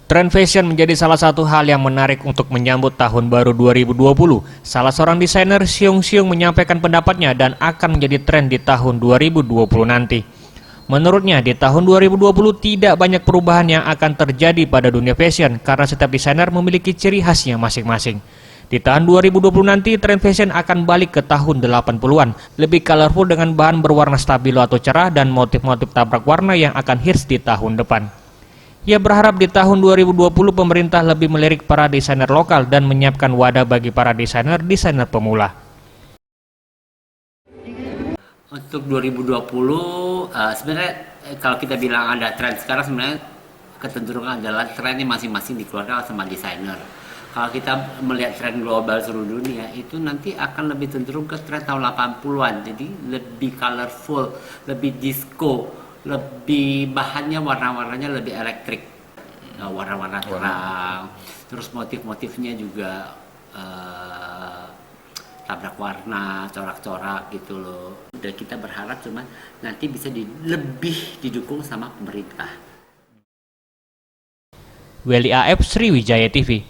Tren fashion menjadi salah satu hal yang menarik untuk menyambut tahun baru 2020. Salah seorang desainer, Xiong Xiong, menyampaikan pendapatnya dan akan menjadi tren di tahun 2020 nanti. Menurutnya, di tahun 2020 tidak banyak perubahan yang akan terjadi pada dunia fashion karena setiap desainer memiliki ciri khasnya masing-masing. Di tahun 2020 nanti, tren fashion akan balik ke tahun 80-an, lebih colorful dengan bahan berwarna stabilo atau cerah dan motif-motif tabrak warna yang akan hits di tahun depan. Ia berharap di tahun 2020 pemerintah lebih melirik para desainer lokal dan menyiapkan wadah bagi para desainer pemula. Untuk 2020, sebenarnya kalau kita bilang ada tren sekarang, sebenarnya kecenderungan adalah trennya masing-masing dikeluarkan sama desainer. Kalau kita melihat tren global seluruh dunia, itu nanti akan lebih cenderung ke tren tahun 80-an. Jadi lebih colorful, lebih disco, lebih bahannya warna-warnanya lebih elektrik, warna-warna terang, terus motif-motifnya juga tabrak warna, corak-corak gitu loh. Dan kita berharap cuman nanti bisa lebih didukung sama pemerintah. Welly AF, Sriwijaya TV.